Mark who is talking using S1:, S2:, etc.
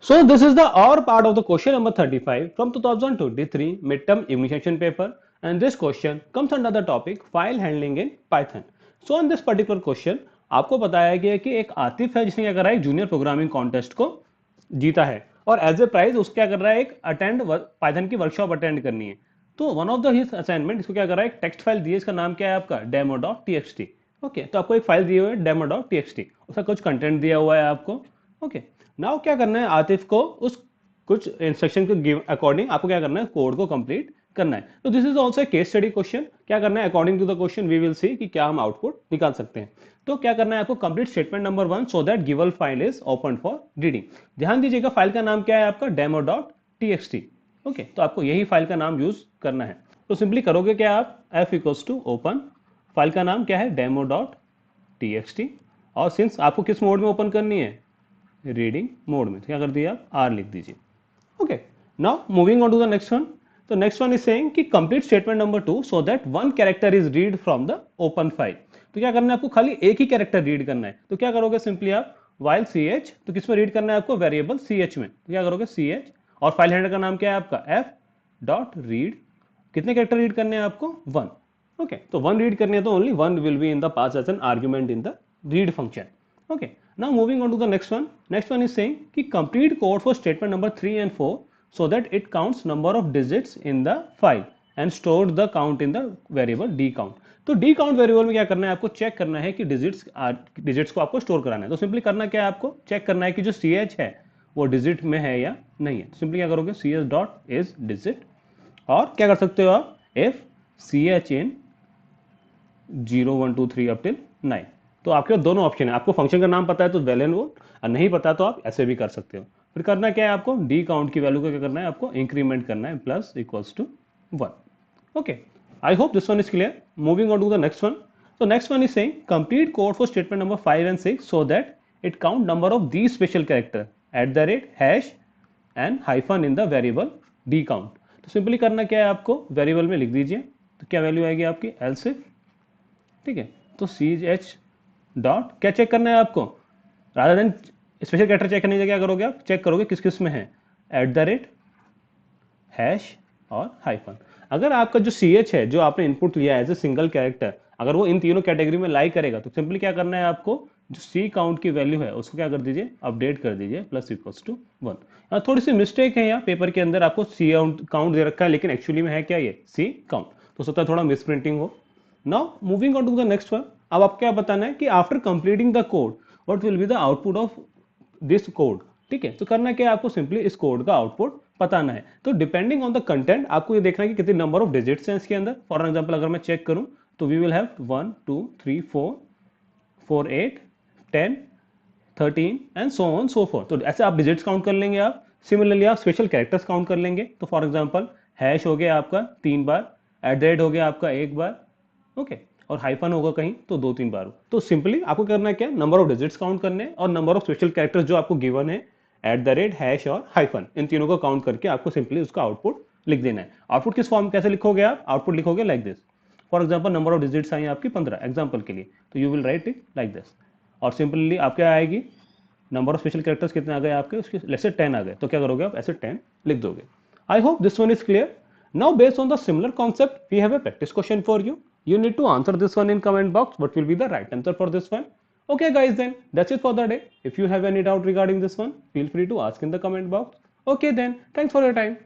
S1: So this is the our part of the question number 35 from 2023 midterm examination paper, and this question comes under the topic file handling in Python. So in this particular question आपको बताया गया है कि एक आतिफ है जिसने क्या करा है, एक जूनियर प्रोग्रामिंग कॉन्टेस्ट को जीता है और एज ए प्राइज उसको क्या कर रहा है, एक अटेंड पाइथन की वर्कशॉप अटेंड करनी है। तो one of the his assignment इसको क्या कर रहा है, एक टेक्स्ट फाइल दी है, इसका नाम क्या है आपका demo dot T X T. Okay, तो आपको एक फाइल दी हुई है demo dot T X T, उसका कुछ कंटेंट दिया हुआ है आपको। ओके, नाउ क्या करना है, आतिफ को उस कुछ इंस्ट्रक्शन के अकॉर्डिंग आपको क्या करना है, कोड को कंप्लीट करना है। तो this is also a case study question. क्या करना है, according to the question we will see कि क्या हम आउटपुट निकाल सकते हैं। तो क्या करना है आपको, complete statement number 1 so that given file is open for reading. ध्यान दीजिएगा, फाइल का नाम क्या है आपका, demo dot T X T. Okay, तो आपको यही फाइल का नाम यूज करना है। तो सिंपली करोगे क्या आप, F equals to open, file का नाम क्या है, demo dot T X T, और सिंस आपको किस मोड में ओपन करनी है, रीडिंग मोड में, तो क्या कर दिया आप, आर लिख दीजिए। Okay, now moving on to the next one. तो नेक्स्ट वन इज सेइंग कि complete statement number 2 so that one character is read from the open file. तो क्या करना है आपको, खाली एक ही कैरेक्टर रीड करना है। तो क्या करोगे, सिंपली आप वाइल सी एच, तो किस में रीड करना है आपको, वेरिएबल सी एच में। तो क्या करोगे, सी एच, और फाइल हैंडलर का नाम क्या है आपका, एफ डॉट रीड। कितने कैरेक्टर रीड करने हैं आपको, वन। ओके, तो वन रीड करनी है, तो only one will be in the pass as an argument in the read function. Okay, now moving on to the next one. Next one is saying कि complete code for statement number 3 and 4 so that it counts number of digits in the file and stored the count in the variable d count. तो d count variable में क्या करना है आपको, check करना है कि डिजिट्स को आपको स्टोर कराना है। तो सिंपली करना क्या है आपको, चेक करना है कि जो सी एच है वो डिजिट में है या नहीं है। सिंपली क्या करोगे, C H dot is digit, और क्या कर सकते हो आप, if C H in 0 1 2 3 up till 9। तो आपके पास दोनों ऑप्शन है, आपको फंक्शन का नाम पता है तो वेल एंड गुड, और नहीं पता तो आप ऐसे भी कर सकते हो। फिर करना क्या है आपको, डी काउंट की वैल्यू को क्या करना है आपको, इंक्रीमेंट करना है, plus equals to 1। Okay, I hope this one is clear. Moving on to the next one. So next one is saying complete code for statement number 5 and 6 so that it count number of these special character at the rate hash and hyphen in the variable d count। तो simply करना क्या है आपको, variable में लिख दीजिए, तो क्या वैल्यू आएगी आपकी, एल्स इफ। ठीक है, तो सी एच डॉट क्या चेक करना है आपको, rather than special character check करने के क्या करोगे आप, चेक करोगे किस किस में है, एट द रेट, हैश और हाइफन। अगर आपका जो सी एच है, जो आपने इनपुट लिया है एज ए सिंगल कैरेक्टर, अगर वो इन तीनों कैटेगरी में लाई करेगा, तो सिंपली क्या करना है आपको, जो सी काउंट की वैल्यू है उसको क्या कर दीजिए, अपडेट कर दीजिए, प्लस इक्वल्स टू 1। थोड़ी सी मिस्टेक है यहाँ, पेपर के अंदर आपको सी काउंट दे रखा है, लेकिन एक्चुअली में है क्या, ये सी काउंट। तो सकता है थोड़ा मिस प्रिंटिंग हो। Now moving on to the next one. अब आपको क्या बताना है कि after completing the code what will be the output of this code. ठीक है, तो करना क्या है आपको, सिंपली इस कोड का आउटपुट बताना है। तो डिपेंडिंग ऑन द कंटेंट आपको ये देखना है कि कितने नंबर ऑफ डिजिट्स हैं इसके अंदर। फॉर एग्जांपल अगर मैं चेक करूं तो we will have 1 2 3 4 4 8 10 13 and so on so forth. तो ऐसे आप डिजिट्स काउंट कर लेंगे आप। सिमिलरली आप स्पेशल कैरेक्टर्स काउंट कर लेंगे। तो फॉर एग्जांपल हैश हो गया आपका 3 बार, एट द रेट हो गया आपका 1 बार, ओके, और हाइफन होगा कहीं तो 2 3 बार। तो सिंपली आपको करना है क्या, नंबर ऑफ डिजिट्स काउंट करने और नंबर ऑफ स्पेशल कैरेक्टर्स जो आपको गिवन है, एट द रेट, हैश और हाइफन, इन तीनों को काउंट करके आपको सिंपली उसका आउटपुट लिख देना है। आउटपुट किस फॉर्म कैसे लिखोगे आप, आउटपुट लिखोगे like this. For example number of digits आई आपकी 15 एग्जाम्पल के लिए, तो you will write it like this. और सिंपली आप क्या आएगी, नंबर ऑफ स्पेशल कैरेक्टर्स कितने आ गए आपके, उसके लेट्स से 10 आ गए, तो क्या करोगे आप, ऐसे 10 लिख दोगे। आई hope this one is clear. Now based on the similar concept, we have a practice question for you. You need to answer this one in comment box. What will be the right answer for this one? Okay guys, then that's it for the day. If you have any doubt regarding this one, feel free to ask in the comment box. Okay then, thanks for your time.